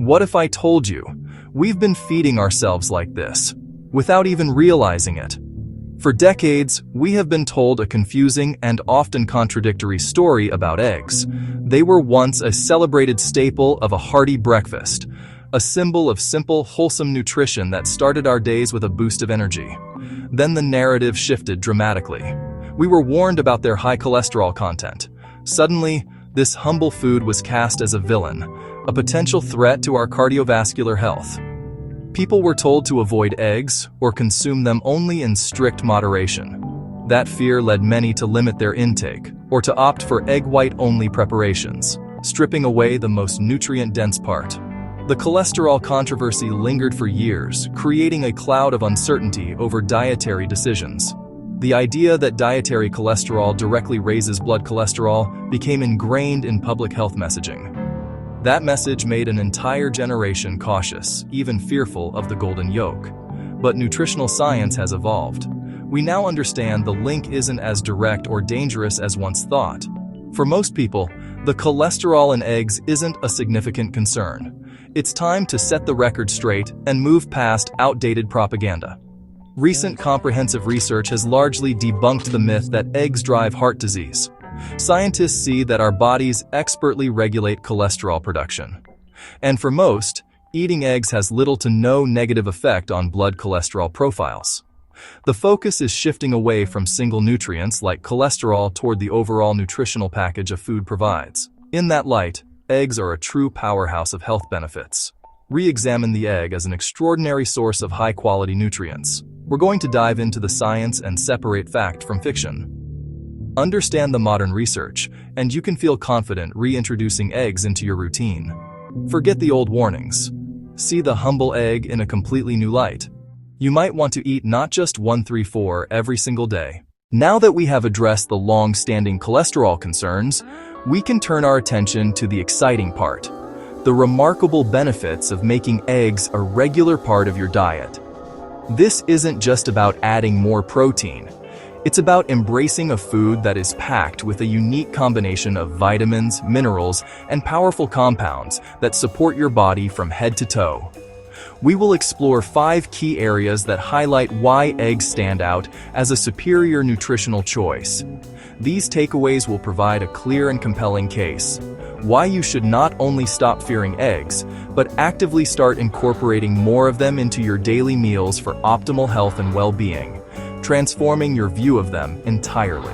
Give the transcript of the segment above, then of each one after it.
What if I told you we've been feeding ourselves like this without even realizing it? For decades, we have been told a confusing and often contradictory story about eggs. They were once a celebrated staple of a hearty breakfast, a symbol of simple, wholesome nutrition that started our days with a boost of energy. Then the narrative shifted dramatically. We were warned about their high cholesterol content. Suddenly, this humble food was cast as a villain, a potential threat to our cardiovascular health. People were told to avoid eggs or consume them only in strict moderation. That fear led many to limit their intake or to opt for egg white-only preparations, stripping away the most nutrient-dense part. The cholesterol controversy lingered for years, creating a cloud of uncertainty over dietary decisions. The idea that dietary cholesterol directly raises blood cholesterol became ingrained in public health messaging. That message made an entire generation cautious, even fearful of the golden yolk. But nutritional science has evolved. We now understand the link isn't as direct or dangerous as once thought. For most people, the cholesterol in eggs isn't a significant concern. It's time to set the record straight and move past outdated propaganda. Recent comprehensive research has largely debunked the myth that eggs drive heart disease. Scientists see that our bodies expertly regulate cholesterol production. And for most, eating eggs has little to no negative effect on blood cholesterol profiles. The focus is shifting away from single nutrients like cholesterol toward the overall nutritional package a food provides. In that light, eggs are a true powerhouse of health benefits. Re-examine the egg as an extraordinary source of high-quality nutrients. We're going to dive into the science and separate fact from fiction. Understand the modern research, and you can feel confident reintroducing eggs into your routine. Forget the old warnings. See the humble egg in a completely new light. You might want to eat not just 1-3-4 every single day. Now that we have addressed the long-standing cholesterol concerns, we can turn our attention to the exciting part, the remarkable benefits of making eggs a regular part of your diet. This isn't just about adding more protein. It's about embracing a food that is packed with a unique combination of vitamins, minerals, and powerful compounds that support your body from head to toe. We will explore 5 key areas that highlight why eggs stand out as a superior nutritional choice. These takeaways will provide a clear and compelling case. Why you should not only stop fearing eggs, but actively start incorporating more of them into your daily meals for optimal health and well-being, transforming your view of them entirely.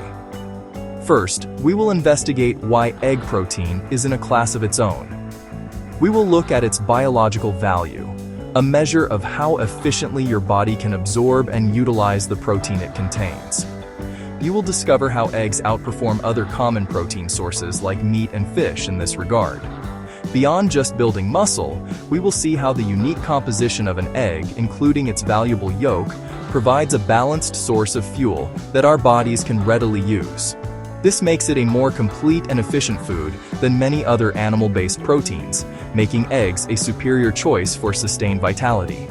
First, we will investigate why egg protein is in a class of its own. We will look at its biological value, a measure of how efficiently your body can absorb and utilize the protein it contains. You will discover how eggs outperform other common protein sources like meat and fish in this regard. Beyond just building muscle, we will see how the unique composition of an egg, including its valuable yolk, provides a balanced source of fuel that our bodies can readily use. This makes it a more complete and efficient food than many other animal-based proteins, making eggs a superior choice for sustained vitality.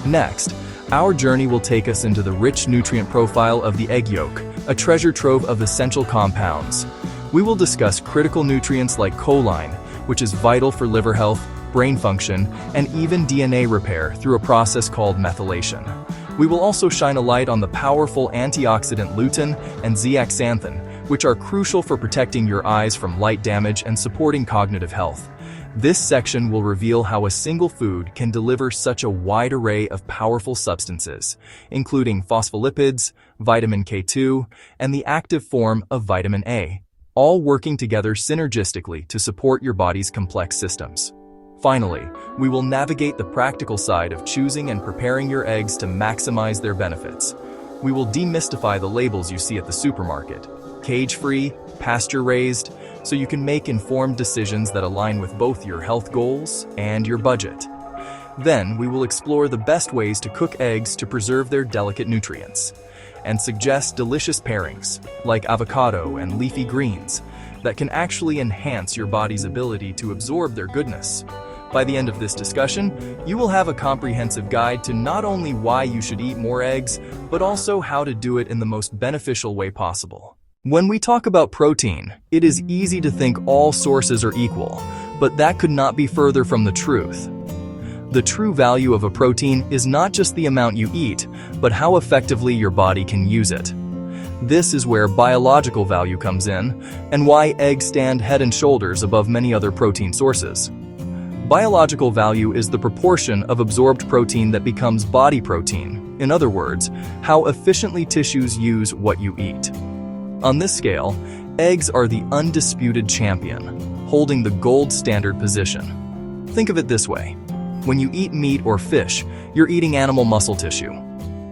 Next, our journey will take us into the rich nutrient profile of the egg yolk, a treasure trove of essential compounds. We will discuss critical nutrients like choline, which is vital for liver health, brain function, and even DNA repair through a process called methylation. We will also shine a light on the powerful antioxidant lutein and zeaxanthin, which are crucial for protecting your eyes from light damage and supporting cognitive health. This section will reveal how a single food can deliver such a wide array of powerful substances, including phospholipids, vitamin K2, and the active form of vitamin A, all working together synergistically to support your body's complex systems. Finally, we will navigate the practical side of choosing and preparing your eggs to maximize their benefits. We will demystify the labels you see at the supermarket, cage-free, pasture-raised, so you can make informed decisions that align with both your health goals and your budget. Then, we will explore the best ways to cook eggs to preserve their delicate nutrients, and suggest delicious pairings, like avocado and leafy greens, that can actually enhance your body's ability to absorb their goodness. By the end of this discussion, you will have a comprehensive guide to not only why you should eat more eggs, but also how to do it in the most beneficial way possible. When we talk about protein, it is easy to think all sources are equal, But that could not be further from the truth. The true value of a protein is not just the amount you eat, but how effectively your body can use it. This is where biological value comes in, and why eggs stand head and shoulders above many other protein sources. Biological value is the proportion of absorbed protein that becomes body protein. In other words, how efficiently tissues use what you eat. On this scale, eggs are the undisputed champion, holding the gold standard position. Think of it this way. When you eat meat or fish, you're eating animal muscle tissue.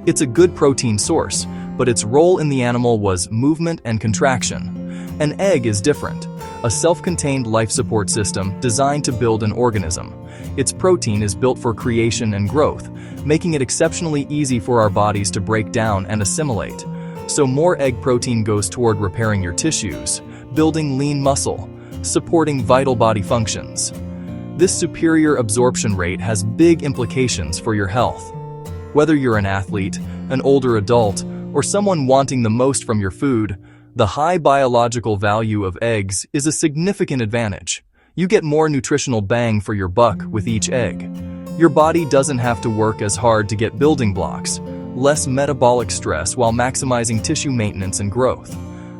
It's a good protein source, but its role in the animal was movement and contraction. An egg is different, a self-contained life support system designed to build an organism. Its protein is built for creation and growth, making it exceptionally easy for our bodies to break down and assimilate. So more egg protein goes toward repairing your tissues, building lean muscle, supporting vital body functions. This superior absorption rate has big implications for your health. Whether you're an athlete, an older adult, or someone wanting the most from your food, the high biological value of eggs is a significant advantage. You get more nutritional bang for your buck with each egg. Your body doesn't have to work as hard to get building blocks, less metabolic stress while maximizing tissue maintenance and growth.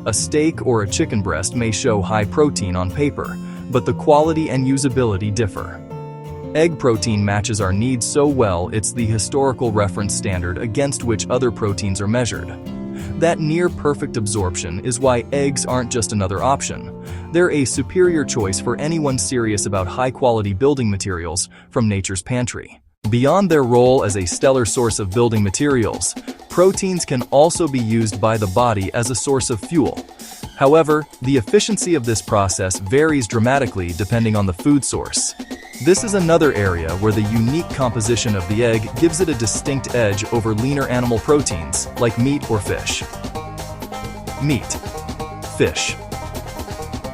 A steak or a chicken breast may show high protein on paper, but the quality and usability differ. Egg protein matches our needs so well it's the historical reference standard against which other proteins are measured. That near-perfect absorption is why eggs aren't just another option. They're a superior choice for anyone serious about high-quality building materials from nature's pantry. Beyond their role as a stellar source of building materials, proteins can also be used by the body as a source of fuel. However, the efficiency of this process varies dramatically depending on the food source. This is another area where the unique composition of the egg gives it a distinct edge over leaner animal proteins like meat or fish. Meat. Fish.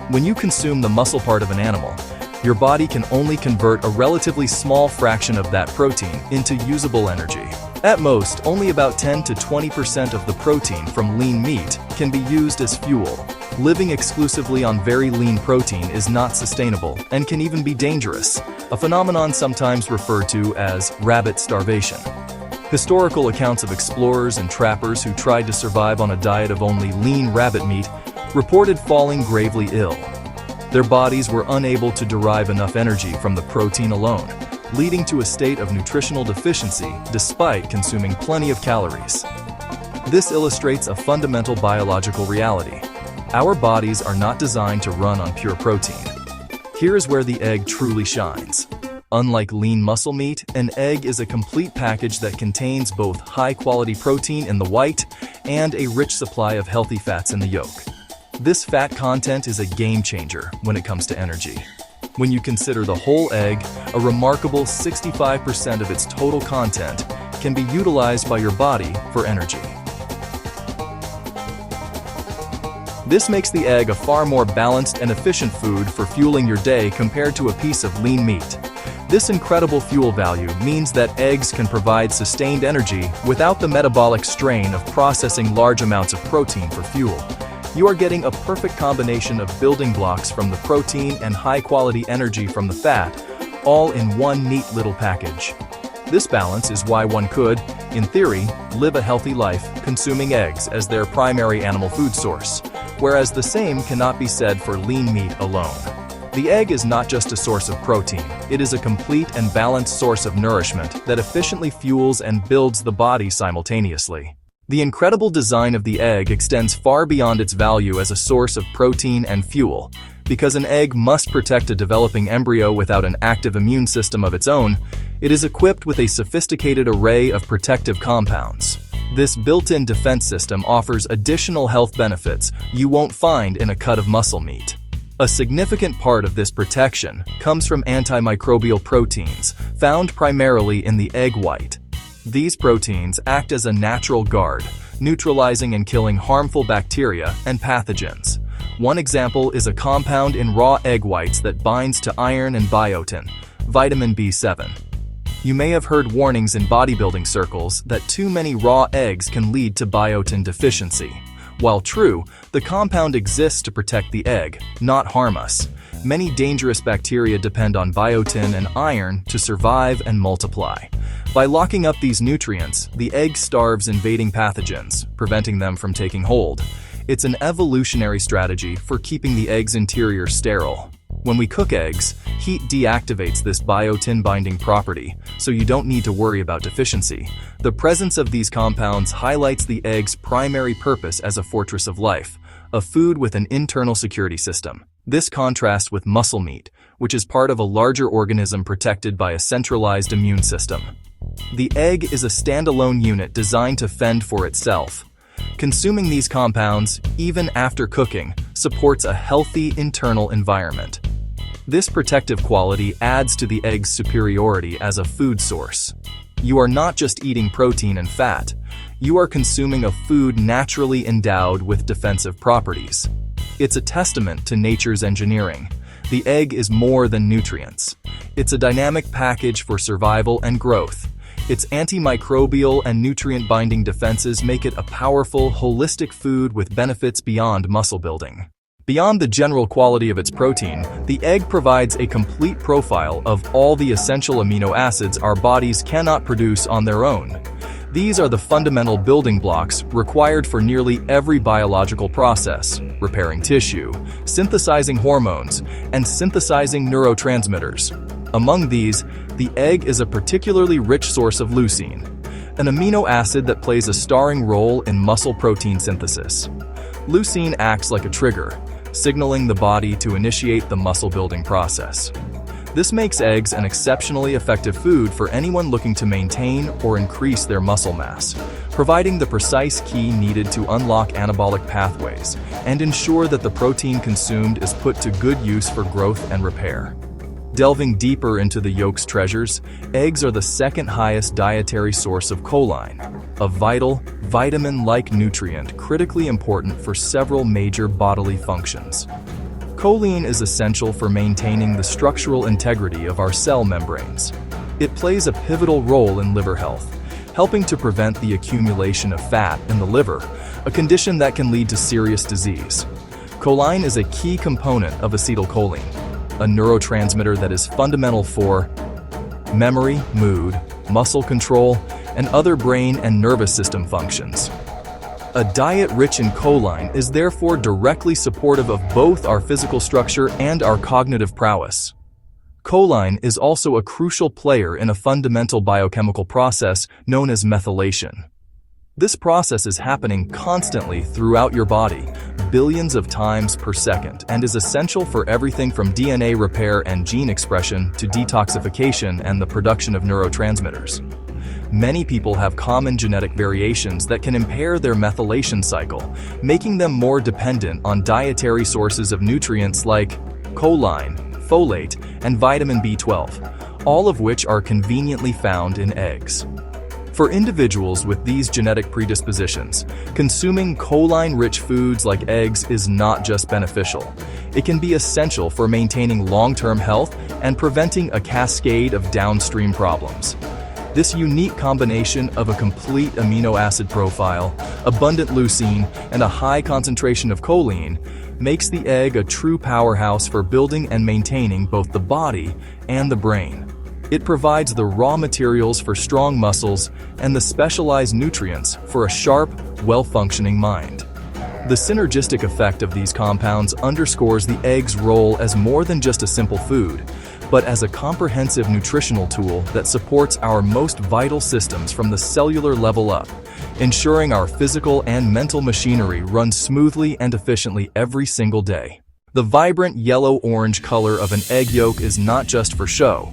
When you consume the muscle part of an animal, your body can only convert a relatively small fraction of that protein into usable energy. At most, only about 10 to 20% of the protein from lean meat can be used as fuel. Living exclusively on very lean protein is not sustainable and can even be dangerous, a phenomenon sometimes referred to as rabbit starvation. Historical accounts of explorers and trappers who tried to survive on a diet of only lean rabbit meat reported falling gravely ill. Their bodies were unable to derive enough energy from the protein alone, leading to a state of nutritional deficiency despite consuming plenty of calories. This illustrates a fundamental biological reality. Our bodies are not designed to run on pure protein. Here is where the egg truly shines. Unlike lean muscle meat, an egg is a complete package that contains both high-quality protein in the white and a rich supply of healthy fats in the yolk. This fat content is a game changer when it comes to energy. When you consider the whole egg, a remarkable 65% of its total content can be utilized by your body for energy. This makes the egg a far more balanced and efficient food for fueling your day compared to a piece of lean meat. This incredible fuel value means that eggs can provide sustained energy without the metabolic strain of processing large amounts of protein for fuel. You are getting a perfect combination of building blocks from the protein and high-quality energy from the fat, all in one neat little package. This balance is why one could, in theory, live a healthy life consuming eggs as their primary animal food source, whereas the same cannot be said for lean meat alone. The egg is not just a source of protein, it is a complete and balanced source of nourishment that efficiently fuels and builds the body simultaneously. The incredible design of the egg extends far beyond its value as a source of protein and fuel. Because an egg must protect a developing embryo without an active immune system of its own, it is equipped with a sophisticated array of protective compounds. This built-in defense system offers additional health benefits you won't find in a cut of muscle meat. A significant part of this protection comes from antimicrobial proteins, found primarily in the egg white. These proteins act as a natural guard, neutralizing and killing harmful bacteria and pathogens. One example is a compound in raw egg whites that binds to iron and biotin, vitamin B7. You may have heard warnings in bodybuilding circles that too many raw eggs can lead to biotin deficiency. While true, the compound exists to protect the egg, not harm us. Many dangerous bacteria depend on biotin and iron to survive and multiply. By locking up these nutrients, the egg starves invading pathogens, preventing them from taking hold. It's an evolutionary strategy for keeping the egg's interior sterile. When we cook eggs, heat deactivates this biotin-binding property, so you don't need to worry about deficiency. The presence of these compounds highlights the egg's primary purpose as a fortress of life, a food with an internal security system. This contrasts with muscle meat, which is part of a larger organism protected by a centralized immune system. The egg is a standalone unit designed to fend for itself. Consuming these compounds, even after cooking, supports a healthy internal environment. This protective quality adds to the egg's superiority as a food source. You are not just eating protein and fat. You are consuming a food naturally endowed with defensive properties. It's a testament to nature's engineering. The egg is more than nutrients. It's a dynamic package for survival and growth. Its antimicrobial and nutrient-binding defenses make it a powerful, holistic food with benefits beyond muscle building. Beyond the general quality of its protein, the egg provides a complete profile of all the essential amino acids our bodies cannot produce on their own. These are the fundamental building blocks required for nearly every biological process: repairing tissue, synthesizing hormones, and synthesizing neurotransmitters. Among these, the egg is a particularly rich source of leucine, an amino acid that plays a starring role in muscle protein synthesis. Leucine acts like a trigger, signaling the body to initiate the muscle-building process. This makes eggs an exceptionally effective food for anyone looking to maintain or increase their muscle mass, providing the precise key needed to unlock anabolic pathways and ensure that the protein consumed is put to good use for growth and repair. Delving deeper into the yolk's treasures, eggs are the second highest dietary source of choline, a vital, vitamin-like nutrient critically important for several major bodily functions. Choline is essential for maintaining the structural integrity of our cell membranes. It plays a pivotal role in liver health, helping to prevent the accumulation of fat in the liver, a condition that can lead to serious disease. Choline is a key component of acetylcholine, a neurotransmitter that is fundamental for memory, mood, muscle control, and other brain and nervous system functions. A diet rich in choline is therefore directly supportive of both our physical structure and our cognitive prowess. Choline is also a crucial player in a fundamental biochemical process known as methylation. This process is happening constantly throughout your body, billions of times per second, and is essential for everything from DNA repair and gene expression to detoxification and the production of neurotransmitters. Many people have common genetic variations that can impair their methylation cycle, making them more dependent on dietary sources of nutrients like choline, folate, and vitamin B12, all of which are conveniently found in eggs. For individuals with these genetic predispositions, consuming choline-rich foods like eggs is not just beneficial. It can be essential for maintaining long-term health and preventing a cascade of downstream problems. This unique combination of a complete amino acid profile, abundant leucine, and a high concentration of choline makes the egg a true powerhouse for building and maintaining both the body and the brain. It provides the raw materials for strong muscles and the specialized nutrients for a sharp, well-functioning mind. The synergistic effect of these compounds underscores the egg's role as more than just a simple food, but as a comprehensive nutritional tool that supports our most vital systems from the cellular level up, ensuring our physical and mental machinery runs smoothly and efficiently every single day. The vibrant yellow-orange color of an egg yolk is not just for show.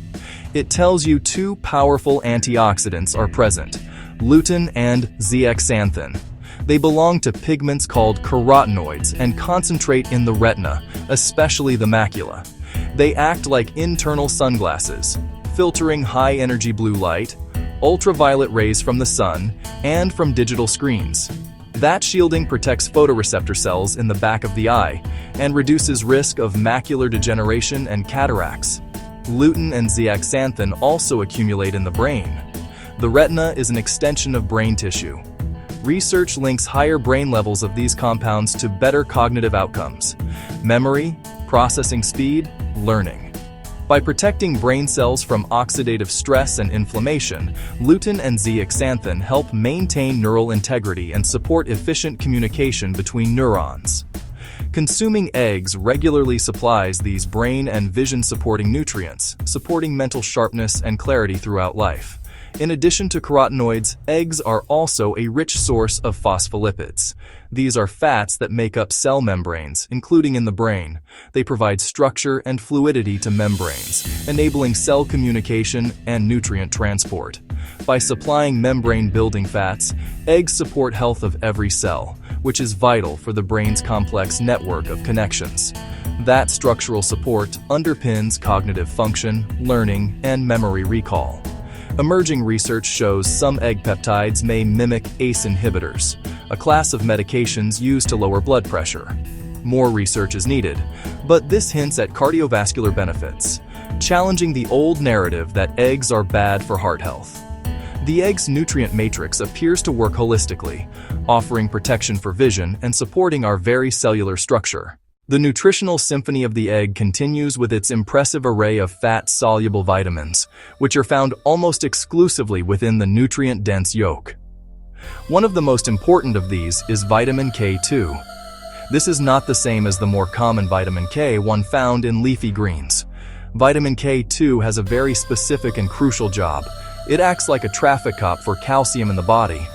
It tells you two powerful antioxidants are present: lutein and zeaxanthin. They belong to pigments called carotenoids and concentrate in the retina, especially the macula. They act like internal sunglasses, filtering high-energy blue light, ultraviolet rays from the sun, and from digital screens. That shielding protects photoreceptor cells in the back of the eye and reduces risk of macular degeneration and cataracts. Lutein and zeaxanthin also accumulate in the brain. The retina is an extension of brain tissue. Research links higher brain levels of these compounds to better cognitive outcomes, memory, Processing speed, learning. By protecting brain cells from oxidative stress and inflammation, lutein and zeaxanthin help maintain neural integrity and support efficient communication between neurons. Consuming eggs regularly supplies these brain and vision-supporting nutrients, supporting mental sharpness and clarity throughout life. In addition to carotenoids, eggs are also a rich source of phospholipids. These are fats that make up cell membranes, including in the brain. They provide structure and fluidity to membranes, enabling cell communication and nutrient transport. By supplying membrane-building fats, eggs support health of every cell, which is vital for the brain's complex network of connections. That structural support underpins cognitive function, learning, and memory recall. Emerging research shows some egg peptides may mimic ACE inhibitors, a class of medications used to lower blood pressure. More research is needed, but this hints at cardiovascular benefits, challenging the old narrative that eggs are bad for heart health. The egg's nutrient matrix appears to work holistically, offering protection for vision and supporting our very cellular structure. The nutritional symphony of the egg continues with its impressive array of fat-soluble vitamins, which are found almost exclusively within the nutrient-dense yolk. One of the most important of these is vitamin K2. This is not the same as the more common vitamin K one found in leafy greens. Vitamin K2 has a very specific and crucial job. It acts like a traffic cop for calcium in the body.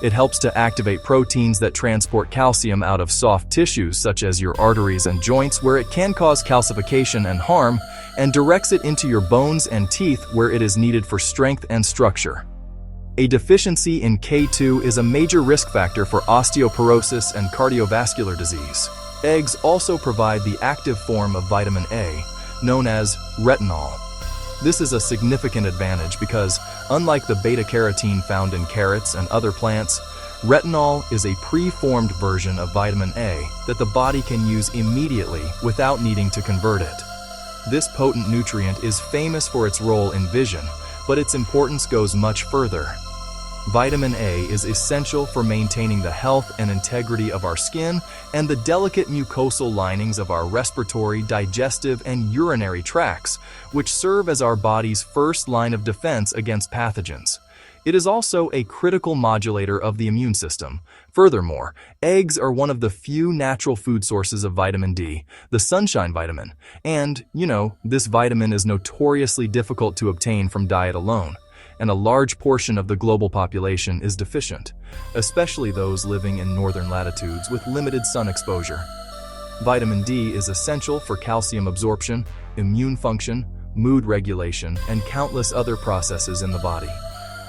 It helps to activate proteins that transport calcium out of soft tissues such as your arteries and joints where it can cause calcification and harm, and directs it into your bones and teeth where it is needed for strength and structure. A deficiency in K2 is a major risk factor for osteoporosis and cardiovascular disease. Eggs also provide the active form of vitamin A, known as retinol. This is a significant advantage because, unlike the beta-carotene found in carrots and other plants, retinol is a pre-formed version of vitamin A that the body can use immediately without needing to convert it. This potent nutrient is famous for its role in vision, but its importance goes much further. Vitamin A is essential for maintaining the health and integrity of our skin and the delicate mucosal linings of our respiratory, digestive, and urinary tracts, which serve as our body's first line of defense against pathogens. It is also a critical modulator of the immune system. Furthermore, eggs are one of the few natural food sources of vitamin D, the sunshine vitamin, and, this vitamin is notoriously difficult to obtain from diet alone, and a large portion of the global population is deficient, especially those living in northern latitudes with limited sun exposure. Vitamin D is essential for calcium absorption, immune function, mood regulation, and countless other processes in the body.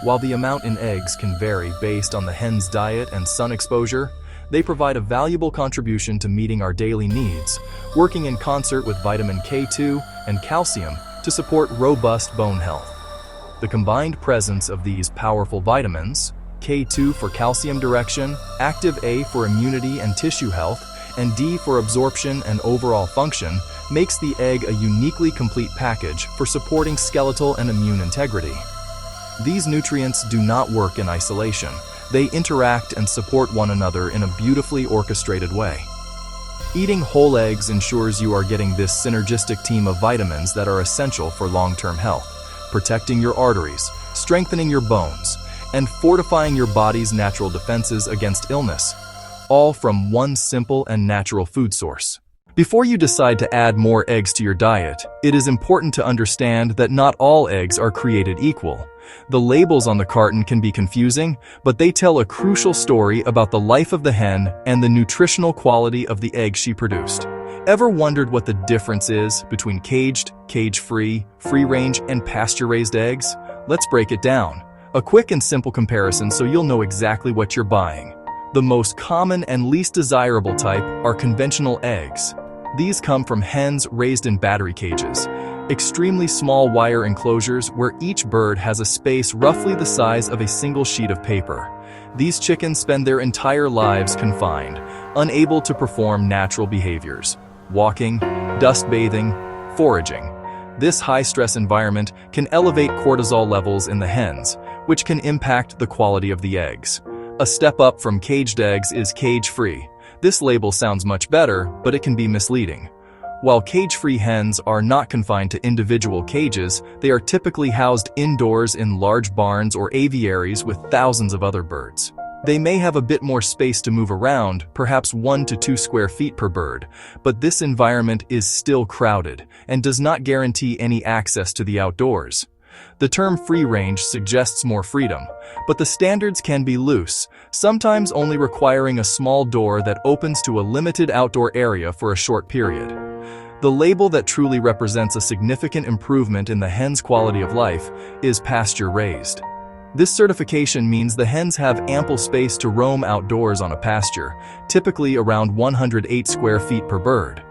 While the amount in eggs can vary based on the hen's diet and sun exposure, they provide a valuable contribution to meeting our daily needs, working in concert with vitamin K2 and calcium to support robust bone health. The combined presence of these powerful vitamins, K2 for calcium direction, active A for immunity and tissue health, and D for absorption and overall function, makes the egg a uniquely complete package for supporting skeletal and immune integrity. These nutrients do not work in isolation. They interact and support one another in a beautifully orchestrated way. Eating whole eggs ensures you are getting this synergistic team of vitamins that are essential for long-term health, protecting your arteries, strengthening your bones, and fortifying your body's natural defenses against illness, all from one simple and natural food source. Before you decide to add more eggs to your diet, it is important to understand that not all eggs are created equal. The labels on the carton can be confusing, but they tell a crucial story about the life of the hen and the nutritional quality of the egg she produced. Ever wondered what the difference is between caged, cage-free, free-range, and pasture-raised eggs? Let's break it down. A quick and simple comparison so you'll know exactly what you're buying. The most common and least desirable type are conventional eggs. These come from hens raised in battery cages, extremely small wire enclosures where each bird has a space roughly the size of a single sheet of paper. These chickens spend their entire lives confined, unable to perform natural behaviors: walking, dust bathing, foraging. This high-stress environment can elevate cortisol levels in the hens, which can impact the quality of the eggs. A step up from caged eggs is cage-free. This label sounds much better, but it can be misleading. While cage-free hens are not confined to individual cages, they are typically housed indoors in large barns or aviaries with thousands of other birds. They may have a bit more space to move around, perhaps 1 to 2 square feet per bird, but this environment is still crowded and does not guarantee any access to the outdoors. The term free range suggests more freedom, but the standards can be loose, sometimes only requiring a small door that opens to a limited outdoor area for a short period. The label that truly represents a significant improvement in the hen's quality of life is pasture-raised. This certification means the hens have ample space to roam outdoors on a pasture, typically around 108 square feet per bird.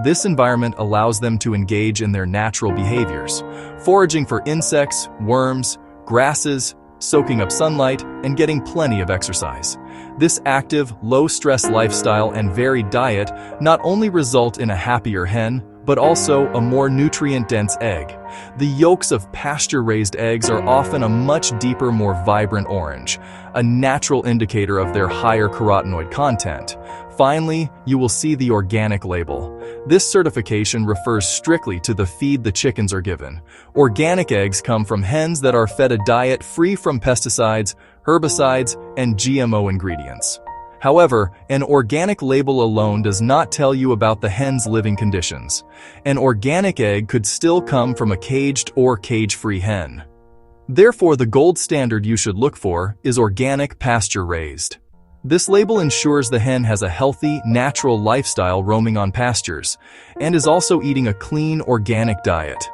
This environment allows them to engage in their natural behaviors, foraging for insects, worms, grasses, soaking up sunlight, and getting plenty of exercise. This active, low-stress lifestyle and varied diet not only result in a happier hen, but also a more nutrient-dense egg. The yolks of pasture-raised eggs are often a much deeper, more vibrant orange, a natural indicator of their higher carotenoid content. Finally, you will see the organic label. This certification refers strictly to the feed the chickens are given. Organic eggs come from hens that are fed a diet free from pesticides, herbicides, and GMO ingredients. However, an organic label alone does not tell you about the hen's living conditions. An organic egg could still come from a caged or cage-free hen. Therefore, the gold standard you should look for is organic pasture-raised. This label ensures the hen has a healthy, natural lifestyle roaming on pastures, and is also eating a clean, organic diet.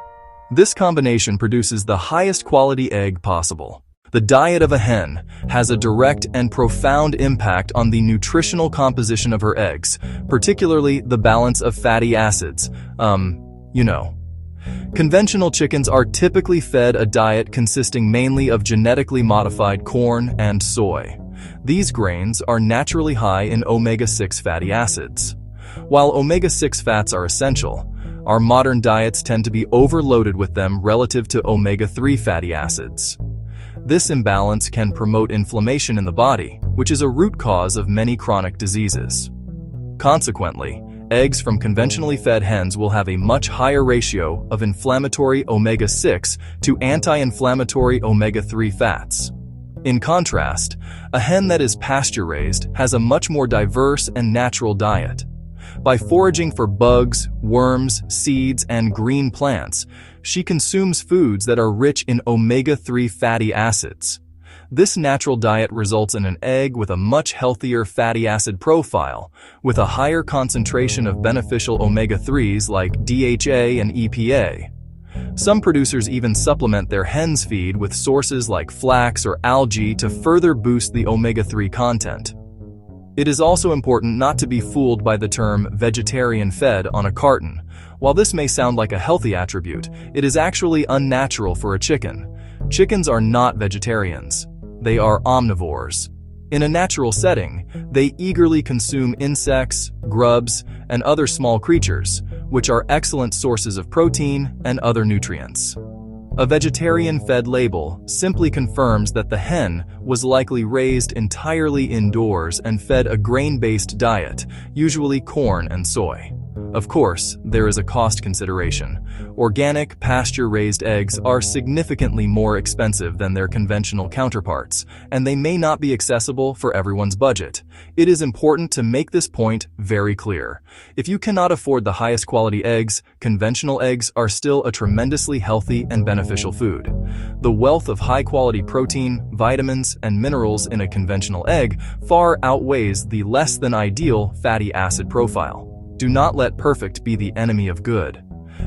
This combination produces the highest quality egg possible. The diet of a hen has a direct and profound impact on the nutritional composition of her eggs, particularly the balance of fatty acids. Conventional chickens are typically fed a diet consisting mainly of genetically modified corn and soy. These grains are naturally high in omega-6 fatty acids. While omega-6 fats are essential, our modern diets tend to be overloaded with them relative to omega-3 fatty acids. This imbalance can promote inflammation in the body, which is a root cause of many chronic diseases. Consequently, eggs from conventionally fed hens will have a much higher ratio of inflammatory omega-6 to anti-inflammatory omega-3 fats. In contrast, a hen that is pasture-raised has a much more diverse and natural diet. By foraging for bugs, worms, seeds, and green plants, she consumes foods that are rich in omega-3 fatty acids. This natural diet results in an egg with a much healthier fatty acid profile, with a higher concentration of beneficial omega-3s like DHA and EPA. Some producers even supplement their hen's feed with sources like flax or algae to further boost the omega-3 content. It is also important not to be fooled by the term vegetarian fed on a carton. While this may sound like a healthy attribute, it is actually unnatural for a chicken. Chickens are not vegetarians. They are omnivores. In a natural setting, they eagerly consume insects, grubs, and other small creatures, which are excellent sources of protein and other nutrients. A vegetarian-fed label simply confirms that the hen was likely raised entirely indoors and fed a grain-based diet, usually corn and soy. Of course, there is a cost consideration. Organic, pasture-raised eggs are significantly more expensive than their conventional counterparts, and they may not be accessible for everyone's budget. It is important to make this point very clear. If you cannot afford the highest quality eggs, conventional eggs are still a tremendously healthy and beneficial food. The wealth of high-quality protein, vitamins, and minerals in a conventional egg far outweighs the less than ideal fatty acid profile. Do not let perfect be the enemy of good.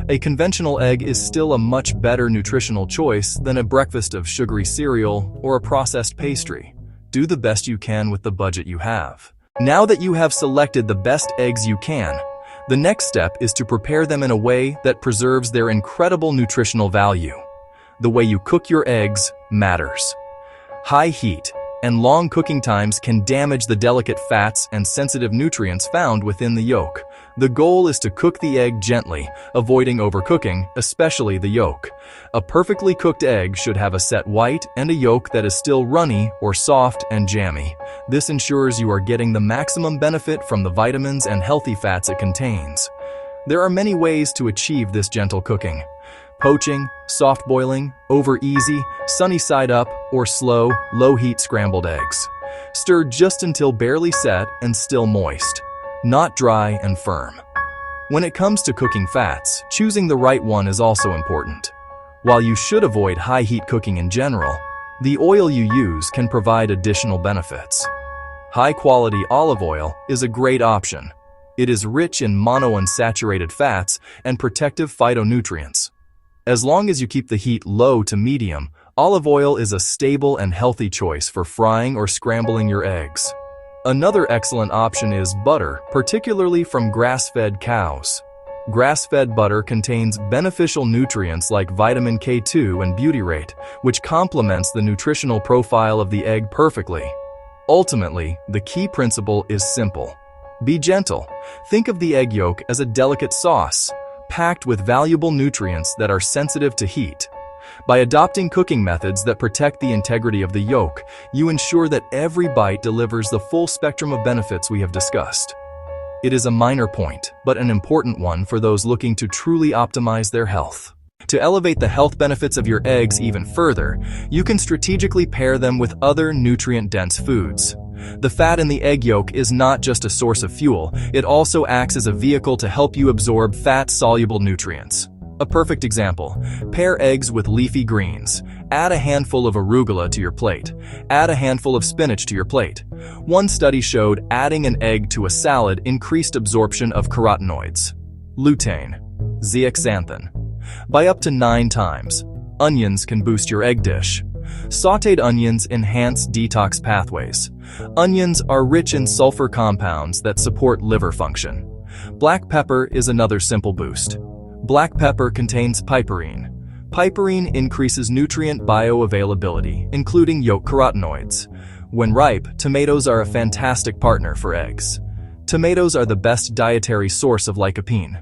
A conventional egg is still a much better nutritional choice than a breakfast of sugary cereal or a processed pastry. Do the best you can with the budget you have. Now that you have selected the best eggs you can, the next step is to prepare them in a way that preserves their incredible nutritional value. The way you cook your eggs matters. High heat and long cooking times can damage the delicate fats and sensitive nutrients found within the yolk. The goal is to cook the egg gently, avoiding overcooking, especially the yolk. A perfectly cooked egg should have a set white and a yolk that is still runny or soft and jammy. This ensures you are getting the maximum benefit from the vitamins and healthy fats it contains. There are many ways to achieve this gentle cooking. Poaching, soft boiling, over easy, sunny side up, or slow, low-heat scrambled eggs. Stir just until barely set and still moist, not dry and firm. When it comes to cooking fats, choosing the right one is also important. While you should avoid high-heat cooking in general, the oil you use can provide additional benefits. High-quality olive oil is a great option. It is rich in monounsaturated fats and protective phytonutrients. As long as you keep the heat low to medium, olive oil is a stable and healthy choice for frying or scrambling your eggs. Another excellent option is butter, particularly from grass-fed cows. Grass-fed butter contains beneficial nutrients like vitamin K2 and butyrate, which complements the nutritional profile of the egg perfectly. Ultimately, the key principle is simple. Be gentle. Think of the egg yolk as a delicate sauce, packed with valuable nutrients that are sensitive to heat. By adopting cooking methods that protect the integrity of the yolk, you ensure that every bite delivers the full spectrum of benefits we have discussed. It is a minor point, but an important one for those looking to truly optimize their health. To elevate the health benefits of your eggs even further, you can strategically pair them with other nutrient-dense foods. The fat in the egg yolk is not just a source of fuel, it also acts as a vehicle to help you absorb fat-soluble nutrients. A perfect example: pair eggs with leafy greens. Add a handful of arugula to your plate. Add a handful of spinach to your plate. One study showed adding an egg to a salad increased absorption of carotenoids, lutein, zeaxanthin, by up to 9 times. Onions can boost your egg dish. Sautéed onions enhance detox pathways. Onions are rich in sulfur compounds that support liver function. Black pepper is another simple boost. Black pepper contains piperine. Piperine increases nutrient bioavailability, including yolk carotenoids. When ripe, tomatoes are a fantastic partner for eggs. Tomatoes are the best dietary source of lycopene.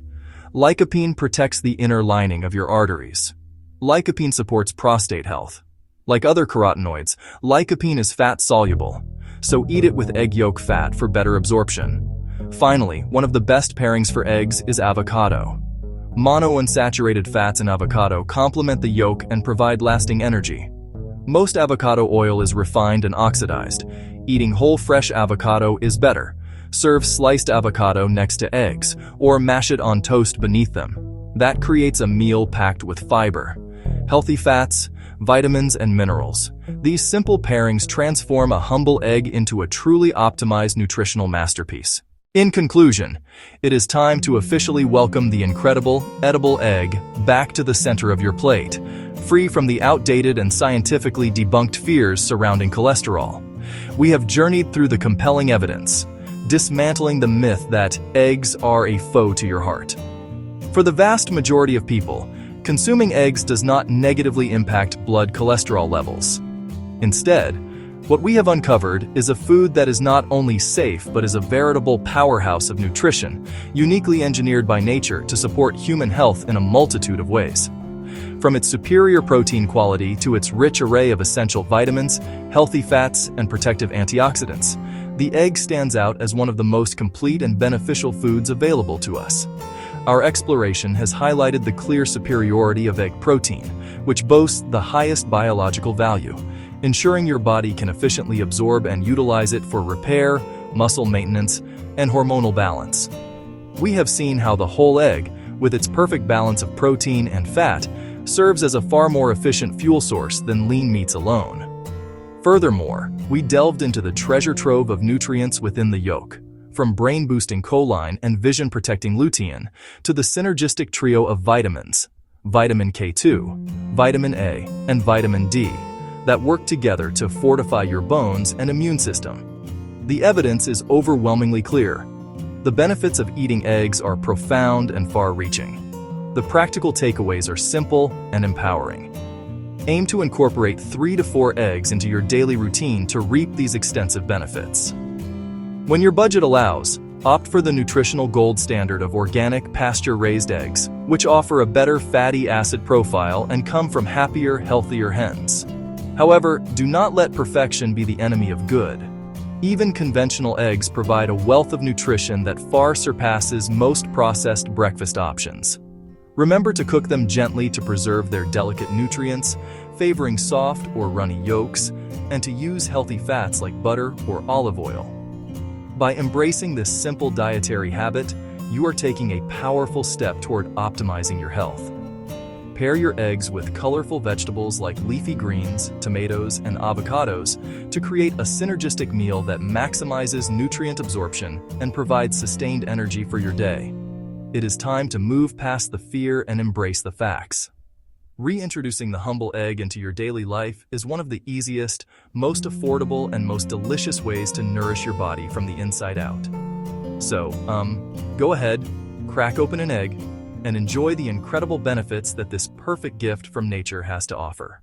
Lycopene protects the inner lining of your arteries. Lycopene supports prostate health. Like other carotenoids, lycopene is fat-soluble, so eat it with egg yolk fat for better absorption. Finally, one of the best pairings for eggs is avocado. Monounsaturated fats in avocado complement the yolk and provide lasting energy. Most avocado oil is refined and oxidized. Eating whole fresh avocado is better. Serve sliced avocado next to eggs, or mash it on toast beneath them. That creates a meal packed with fiber, healthy fats, vitamins, and minerals. These simple pairings transform a humble egg into a truly optimized nutritional masterpiece. In conclusion, it is time to officially welcome the incredible, edible egg back to the center of your plate, free from the outdated and scientifically debunked fears surrounding cholesterol. We have journeyed through the compelling evidence, dismantling the myth that eggs are a foe to your heart. For the vast majority of people, consuming eggs does not negatively impact blood cholesterol levels. Instead, what we have uncovered is a food that is not only safe but is a veritable powerhouse of nutrition, uniquely engineered by nature to support human health in a multitude of ways. From its superior protein quality to its rich array of essential vitamins, healthy fats, and protective antioxidants, the egg stands out as one of the most complete and beneficial foods available to us. Our exploration has highlighted the clear superiority of egg protein, which boasts the highest biological value, ensuring your body can efficiently absorb and utilize it for repair, muscle maintenance, and hormonal balance. We have seen how the whole egg, with its perfect balance of protein and fat, serves as a far more efficient fuel source than lean meats alone. Furthermore, we delved into the treasure trove of nutrients within the yolk, from brain-boosting choline and vision-protecting lutein to the synergistic trio of vitamins, vitamin K2, vitamin A, and vitamin D, that work together to fortify your bones and immune system. The evidence is overwhelmingly clear. The benefits of eating eggs are profound and far-reaching. The practical takeaways are simple and empowering. Aim to incorporate 3 to 4 eggs into your daily routine to reap these extensive benefits. When your budget allows, opt for the nutritional gold standard of organic, pasture-raised eggs, which offer a better fatty acid profile and come from happier, healthier hens. However, do not let perfection be the enemy of good. Even conventional eggs provide a wealth of nutrition that far surpasses most processed breakfast options. Remember to cook them gently to preserve their delicate nutrients, favoring soft or runny yolks, and to use healthy fats like butter or olive oil. By embracing this simple dietary habit, you are taking a powerful step toward optimizing your health. Pair your eggs with colorful vegetables like leafy greens, tomatoes, and avocados to create a synergistic meal that maximizes nutrient absorption and provides sustained energy for your day. It is time to move past the fear and embrace the facts. Reintroducing the humble egg into your daily life is one of the easiest, most affordable, and most delicious ways to nourish your body from the inside out. So, go ahead, crack open an egg, and enjoy the incredible benefits that this perfect gift from nature has to offer.